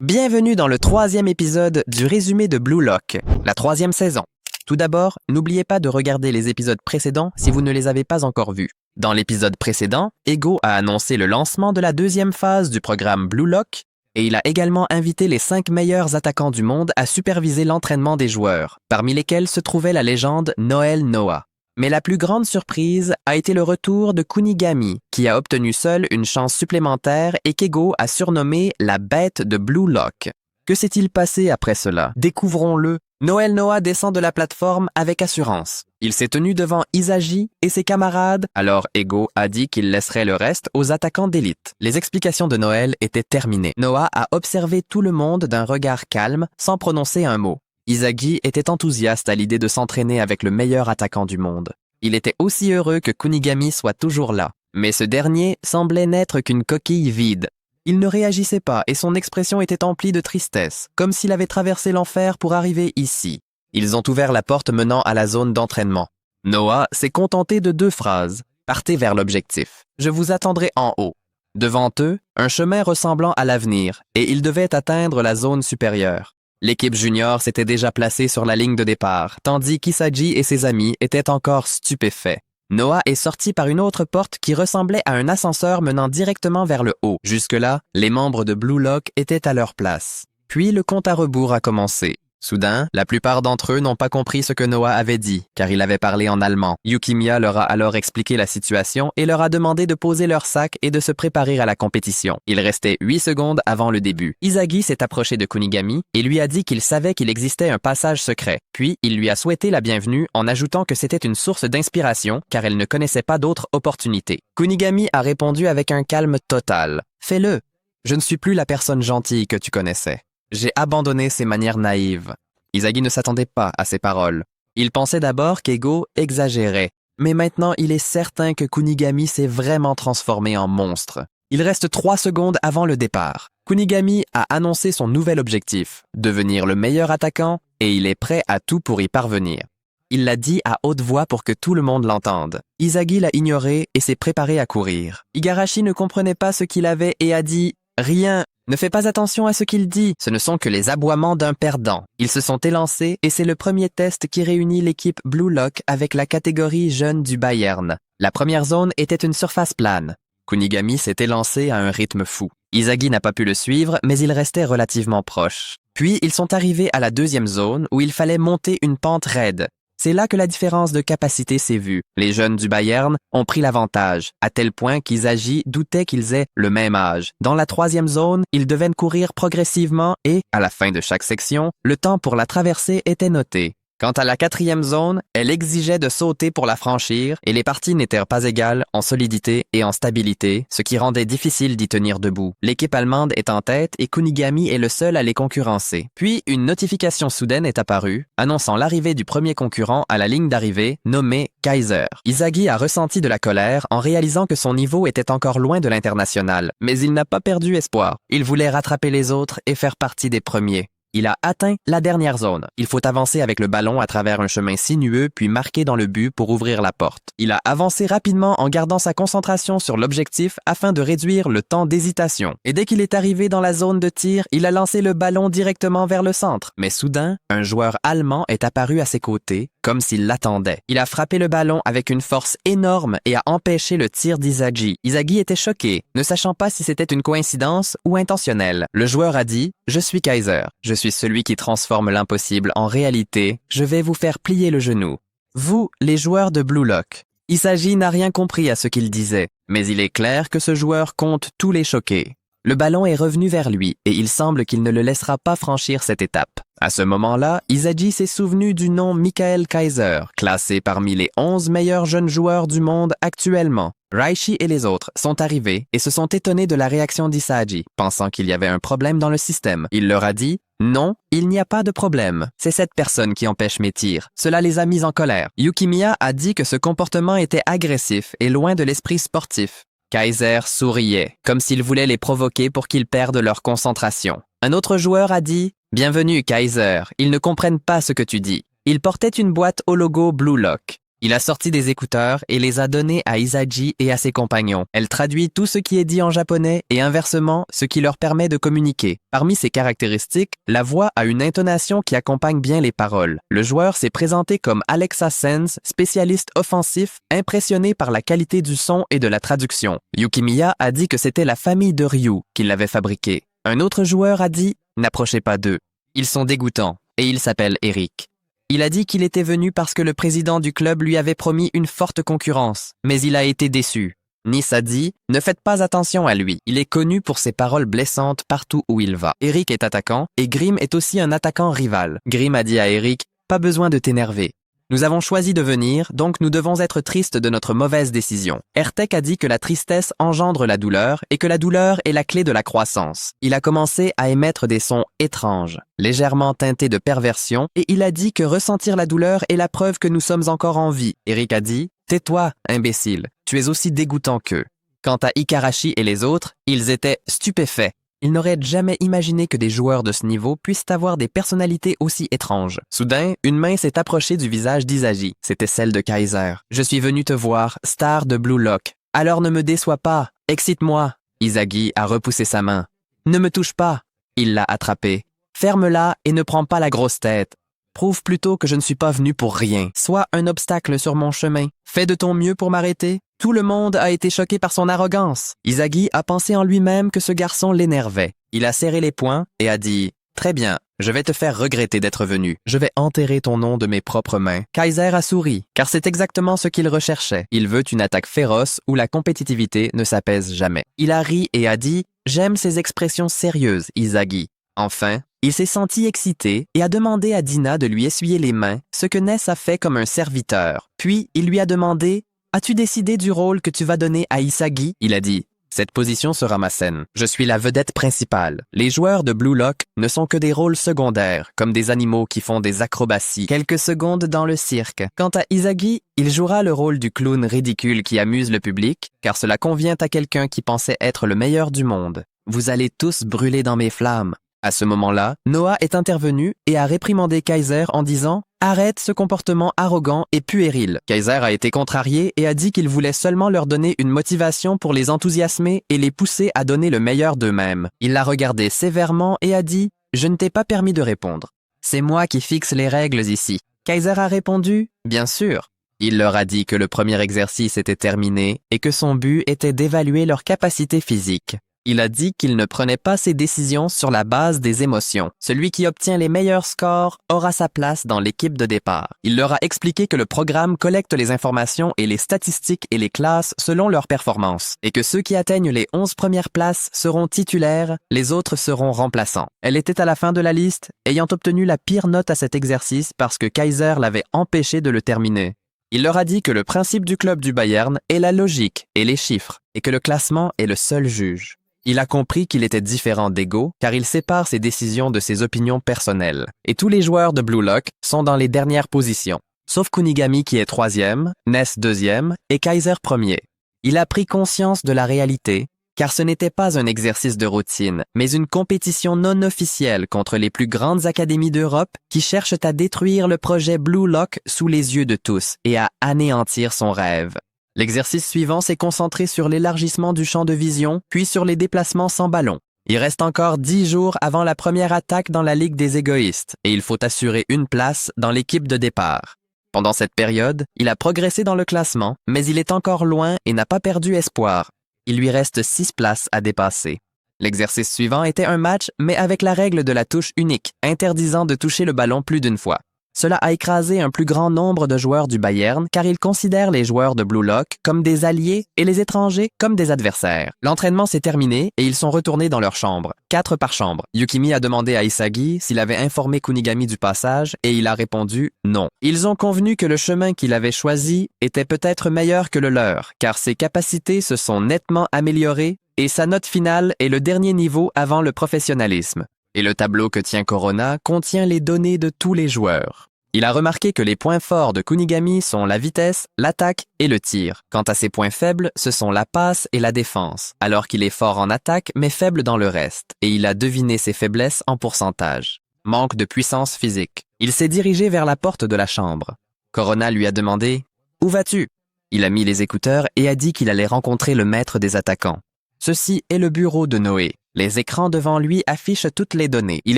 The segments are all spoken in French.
Bienvenue dans le 3e épisode du résumé de Blue Lock, la 3e saison. Tout d'abord, n'oubliez pas de regarder les épisodes précédents si vous ne les avez pas encore vus. Dans l'épisode précédent, Ego a annoncé le lancement de la 2e phase du programme Blue Lock et il a également invité les 5 meilleurs attaquants du monde à superviser l'entraînement des joueurs, parmi lesquels se trouvait la légende Noel Noah. Mais la plus grande surprise a été le retour de Kunigami, qui a obtenu seul une chance supplémentaire et qu'Ego a surnommé la bête de Blue Lock. Que s'est-il passé après cela? Découvrons-le. Noel Noah descend de la plateforme avec assurance. Il s'est tenu devant Isagi et ses camarades, alors Ego a dit qu'il laisserait le reste aux attaquants d'élite. Les explications de Noel étaient terminées. Noah a observé tout le monde d'un regard calme, sans prononcer un mot. Isagi était enthousiaste à l'idée de s'entraîner avec le meilleur attaquant du monde. Il était aussi heureux que Kunigami soit toujours là. Mais ce dernier semblait n'être qu'une coquille vide. Il ne réagissait pas et son expression était emplie de tristesse, comme s'il avait traversé l'enfer pour arriver ici. Ils ont ouvert la porte menant à la zone d'entraînement. Noah s'est contenté de 2 phrases. Partez vers l'objectif. Je vous attendrai en haut. Devant eux, un chemin ressemblant à l'avenir, et ils devaient atteindre la zone supérieure. L'équipe junior s'était déjà placée sur la ligne de départ, tandis qu'Isagi et ses amis étaient encore stupéfaits. Noah est sorti par une autre porte qui ressemblait à un ascenseur menant directement vers le haut. Jusque-là, les membres de Blue Lock étaient à leur place. Puis le compte à rebours a commencé. Soudain, la plupart d'entre eux n'ont pas compris ce que Noah avait dit, car il avait parlé en allemand. Yukimiya leur a alors expliqué la situation et leur a demandé de poser leur sac et de se préparer à la compétition. Il restait 8 secondes avant le début. Isagi s'est approché de Kunigami et lui a dit qu'il savait qu'il existait un passage secret. Puis, il lui a souhaité la bienvenue en ajoutant que c'était une source d'inspiration, car elle ne connaissait pas d'autres opportunités. Kunigami a répondu avec un calme total. « Fais-le. Je ne suis plus la personne gentille que tu connaissais. » J'ai abandonné ses manières naïves. Isagi ne s'attendait pas à ces paroles. Il pensait d'abord qu'Ego exagérait, mais maintenant il est certain que Kunigami s'est vraiment transformé en monstre. Il reste 3 secondes avant le départ. Kunigami a annoncé son nouvel objectif, devenir le meilleur attaquant, et il est prêt à tout pour y parvenir. Il l'a dit à haute voix pour que tout le monde l'entende. Isagi l'a ignoré et s'est préparé à courir. Igarashi ne comprenait pas ce qu'il avait et a dit « Rien ». Ne fais pas attention à ce qu'il dit, ce ne sont que les aboiements d'un perdant. Ils se sont élancés et c'est le premier test qui réunit l'équipe Blue Lock avec la catégorie jeune du Bayern. La première zone était une surface plane. Kunigami s'est élancé à un rythme fou. Isagi n'a pas pu le suivre, mais il restait relativement proche. Puis ils sont arrivés à la 2e zone où il fallait monter une pente raide. C'est là que la différence de capacité s'est vue. Les jeunes du Bayern ont pris l'avantage, à tel point qu'Isagi doutait qu'ils aient le même âge. Dans la 3e zone, ils devaient courir progressivement et, à la fin de chaque section, le temps pour la traversée était noté. Quant à la 4e zone, elle exigeait de sauter pour la franchir et les parties n'étaient pas égales en solidité et en stabilité, ce qui rendait difficile d'y tenir debout. L'équipe allemande est en tête et Kunigami est le seul à les concurrencer. Puis, une notification soudaine est apparue, annonçant l'arrivée du premier concurrent à la ligne d'arrivée, nommé Kaiser. Isagi a ressenti de la colère en réalisant que son niveau était encore loin de l'international, mais il n'a pas perdu espoir. Il voulait rattraper les autres et faire partie des premiers. Il a atteint la dernière zone. Il faut avancer avec le ballon à travers un chemin sinueux puis marquer dans le but pour ouvrir la porte. Il a avancé rapidement en gardant sa concentration sur l'objectif afin de réduire le temps d'hésitation. Et dès qu'il est arrivé dans la zone de tir, il a lancé le ballon directement vers le centre. Mais soudain, un joueur allemand est apparu à ses côtés, comme s'il l'attendait. Il a frappé le ballon avec une force énorme et a empêché le tir d'Isagi. Isagi était choqué, ne sachant pas si c'était une coïncidence ou intentionnelle. Le joueur a dit « Je suis Kaiser. Je suis celui qui transforme l'impossible en réalité. Je vais vous faire plier le genou. » Vous, les joueurs de Blue Lock. Isagi n'a rien compris à ce qu'il disait, mais il est clair que ce joueur compte tous les choquer. Le ballon est revenu vers lui et il semble qu'il ne le laissera pas franchir cette étape. À ce moment-là, Isagi s'est souvenu du nom Michael Kaiser, classé parmi les 11 meilleurs jeunes joueurs du monde actuellement. Raishi et les autres sont arrivés et se sont étonnés de la réaction d'Isagi, pensant qu'il y avait un problème dans le système. Il leur a dit « Non, il n'y a pas de problème. C'est cette personne qui empêche mes tirs. Cela les a mis en colère. » Yukimiya a dit que ce comportement était agressif et loin de l'esprit sportif. Kaiser souriait, comme s'il voulait les provoquer pour qu'ils perdent leur concentration. Un autre joueur a dit « Bienvenue, Kaiser. Ils ne comprennent pas ce que tu dis. » Il portait une boîte au logo Blue Lock. Il a sorti des écouteurs et les a donnés à Isagi et à ses compagnons. Elle traduit tout ce qui est dit en japonais et inversement, ce qui leur permet de communiquer. Parmi ses caractéristiques, la voix a une intonation qui accompagne bien les paroles. Le joueur s'est présenté comme Alexa Sens, spécialiste offensif, impressionné par la qualité du son et de la traduction. Yukimiya a dit que c'était la famille de Ryu qui l'avait fabriqué. Un autre joueur a dit « N'approchez pas d'eux. Ils sont dégoûtants. » Et il s'appelle Eric. Il a dit qu'il était venu parce que le président du club lui avait promis une forte concurrence, mais il a été déçu. Nice a dit « Ne faites pas attention à lui, il est connu pour ses paroles blessantes partout où il va. » Eric est attaquant et Grim est aussi un attaquant rival. Grim a dit à Eric « Pas besoin de t'énerver. Nous avons choisi de venir, donc nous devons être tristes de notre mauvaise décision. » Ertek a dit que la tristesse engendre la douleur et que la douleur est la clé de la croissance. Il a commencé à émettre des sons étranges, légèrement teintés de perversion, et il a dit que ressentir la douleur est la preuve que nous sommes encore en vie. Eric a dit « Tais-toi, imbécile, tu es aussi dégoûtant qu'eux. » Quant à Ikarashi et les autres, ils étaient stupéfaits. Ils n'auraient jamais imaginé que des joueurs de ce niveau puissent avoir des personnalités aussi étranges. Soudain, une main s'est approchée du visage d'Isagi. C'était celle de Kaiser. « Je suis venu te voir, star de Blue Lock. Alors ne me déçois pas. Excite-moi. » Isagi a repoussé sa main. « Ne me touche pas. » Il l'a attrapée. « Ferme-la et ne prends pas la grosse tête. Prouve plutôt que je ne suis pas venu pour rien. Sois un obstacle sur mon chemin. Fais de ton mieux pour m'arrêter. » Tout le monde a été choqué par son arrogance. Isagi a pensé en lui-même que ce garçon l'énervait. Il a serré les poings et a dit « Très bien, je vais te faire regretter d'être venu. Je vais enterrer ton nom de mes propres mains. » Kaiser a souri, car c'est exactement ce qu'il recherchait. Il veut une attaque féroce où la compétitivité ne s'apaise jamais. Il a ri et a dit « J'aime ces expressions sérieuses, Isagi. » Enfin, il s'est senti excité et a demandé à Dina de lui essuyer les mains, ce que Ness a fait comme un serviteur. Puis, il lui a demandé « As-tu décidé du rôle que tu vas donner à Isagi ?» Il a dit « Cette position sera ma scène. Je suis la vedette principale. Les joueurs de Blue Lock ne sont que des rôles secondaires, comme des animaux qui font des acrobaties, quelques secondes dans le cirque. Quant à Isagi, il jouera le rôle du clown ridicule qui amuse le public, car cela convient à quelqu'un qui pensait être le meilleur du monde. Vous allez tous brûler dans mes flammes. » À ce moment-là, Noah est intervenu et a réprimandé Kaiser en disant « Arrête ce comportement arrogant et puéril. » Kaiser a été contrarié et a dit qu'il voulait seulement leur donner une motivation pour les enthousiasmer et les pousser à donner le meilleur d'eux-mêmes. Il l'a regardé sévèrement et a dit « Je ne t'ai pas permis de répondre. C'est moi qui fixe les règles ici. » Kaiser a répondu « Bien sûr. » Il leur a dit que le premier exercice était terminé et que son but était d'évaluer leur capacité physique. Il a dit qu'il ne prenait pas ses décisions sur la base des émotions. Celui qui obtient les meilleurs scores aura sa place dans l'équipe de départ. Il leur a expliqué que le programme collecte les informations et les statistiques et les classes selon leur performance, et que ceux qui atteignent les 11 premières places seront titulaires, les autres seront remplaçants. Elle était à la fin de la liste, ayant obtenu la pire note à cet exercice parce que Kaiser l'avait empêché de le terminer. Il leur a dit que le principe du club du Bayern est la logique et les chiffres, et que le classement est le seul juge. Il a compris qu'il était différent d'Ego car il sépare ses décisions de ses opinions personnelles. Et tous les joueurs de Blue Lock sont dans les dernières positions, sauf Kunigami qui est 3e, Ness 2e et Kaiser 1er. Il a pris conscience de la réalité car ce n'était pas un exercice de routine, mais une compétition non officielle contre les plus grandes académies d'Europe qui cherchent à détruire le projet Blue Lock sous les yeux de tous et à anéantir son rêve. L'exercice suivant s'est concentré sur l'élargissement du champ de vision, puis sur les déplacements sans ballon. Il reste encore 10 jours avant la première attaque dans la Ligue des égoïstes, et il faut assurer une place dans l'équipe de départ. Pendant cette période, il a progressé dans le classement, mais il est encore loin et n'a pas perdu espoir. Il lui reste 6 places à dépasser. L'exercice suivant était un match, mais avec la règle de la touche unique, interdisant de toucher le ballon plus d'une fois. Cela a écrasé un plus grand nombre de joueurs du Bayern car ils considèrent les joueurs de Blue Lock comme des alliés et les étrangers comme des adversaires. L'entraînement s'est terminé et ils sont retournés dans leur chambre, 4 par chambre. Yukimi a demandé à Isagi s'il avait informé Kunigami du passage et il a répondu non. Ils ont convenu que le chemin qu'il avait choisi était peut-être meilleur que le leur car ses capacités se sont nettement améliorées et sa note finale est le dernier niveau avant le professionnalisme. Et le tableau que tient Corona contient les données de tous les joueurs. Il a remarqué que les points forts de Kunigami sont la vitesse, l'attaque et le tir. Quant à ses points faibles, ce sont la passe et la défense, alors qu'il est fort en attaque mais faible dans le reste. Et il a deviné ses faiblesses en pourcentage. Manque de puissance physique. Il s'est dirigé vers la porte de la chambre. Corona lui a demandé « Où vas-tu? Il a mis les écouteurs et a dit qu'il allait rencontrer le maître des attaquants. Ceci est le bureau de Noé. Les écrans devant lui affichent toutes les données. Il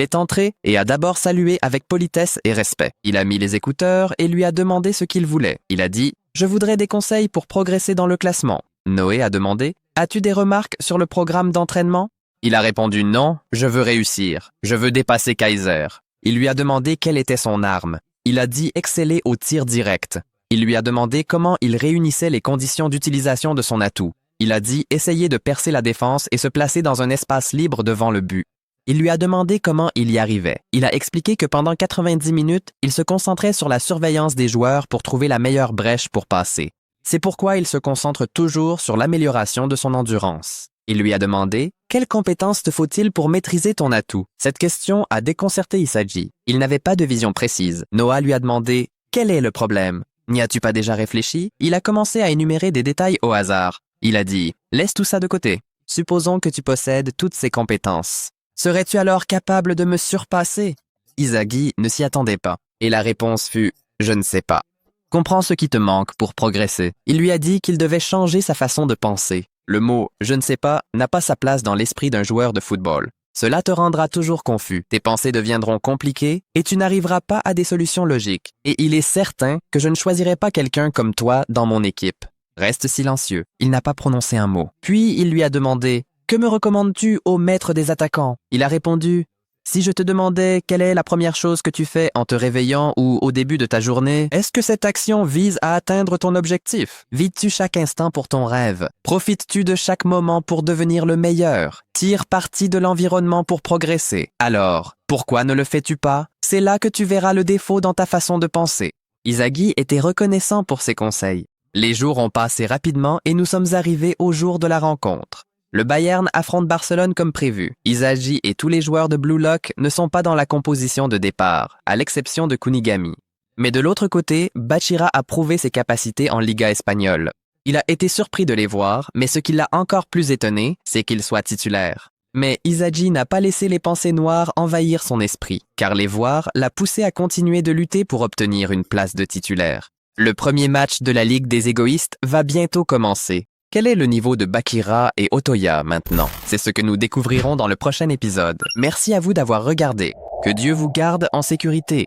est entré et a d'abord salué avec politesse et respect. Il a mis les écouteurs et lui a demandé ce qu'il voulait. Il a dit « Je voudrais des conseils pour progresser dans le classement ». Noé a demandé « As-tu des remarques sur le programme d'entraînement ?» Il a répondu « Non, je veux réussir. Je veux dépasser Kaiser ». Il lui a demandé quelle était son arme. Il a dit exceller au tir direct. Il lui a demandé comment il réunissait les conditions d'utilisation de son atout. Il a dit essayer de percer la défense et se placer dans un espace libre devant le but. Il lui a demandé comment il y arrivait. Il a expliqué que pendant 90 minutes, il se concentrait sur la surveillance des joueurs pour trouver la meilleure brèche pour passer. C'est pourquoi il se concentre toujours sur l'amélioration de son endurance. Il lui a demandé « Quelles compétences te faut-il pour maîtriser ton atout ?» Cette question a déconcerté Isagi. Il n'avait pas de vision précise. Noah lui a demandé « Quel est le problème ?» N'y as-tu pas déjà réfléchi? Il a commencé à énumérer des détails au hasard. Il a dit « Laisse tout ça de côté. Supposons que tu possèdes toutes ces compétences. Serais-tu alors capable de me surpasser ?» Isagi ne s'y attendait pas. Et la réponse fut « Je ne sais pas. » Comprends ce qui te manque pour progresser. Il lui a dit qu'il devait changer sa façon de penser. Le mot « je ne sais pas » n'a pas sa place dans l'esprit d'un joueur de football. Cela te rendra toujours confus, tes pensées deviendront compliquées et tu n'arriveras pas à des solutions logiques. Et il est certain que je ne choisirai pas quelqu'un comme toi dans mon équipe. Reste silencieux. Il n'a pas prononcé un mot. Puis il lui a demandé « Que me recommandes-tu au maître des attaquants ?» Il a répondu « Si je te demandais quelle est la première chose que tu fais en te réveillant ou au début de ta journée, est-ce que cette action vise à atteindre ton objectif? Vis-tu chaque instant pour ton rêve? Profites-tu de chaque moment pour devenir le meilleur? Tire parti de l'environnement pour progresser. Alors, pourquoi ne le fais-tu pas? C'est là que tu verras le défaut dans ta façon de penser. » Isagi était reconnaissant pour ses conseils. Les jours ont passé rapidement et nous sommes arrivés au jour de la rencontre. Le Bayern affronte Barcelone comme prévu. Isagi et tous les joueurs de Blue Lock ne sont pas dans la composition de départ, à l'exception de Kunigami. Mais de l'autre côté, Bachira a prouvé ses capacités en Liga espagnole. Il a été surpris de les voir, mais ce qui l'a encore plus étonné, c'est qu'il soit titulaire. Mais Isagi n'a pas laissé les pensées noires envahir son esprit, car les voir l'a poussé à continuer de lutter pour obtenir une place de titulaire. Le premier match de la Ligue des égoïstes va bientôt commencer. Quel est le niveau de Bakira et Otoya maintenant? C'est ce que nous découvrirons dans le prochain épisode. Merci à vous d'avoir regardé. Que Dieu vous garde en sécurité.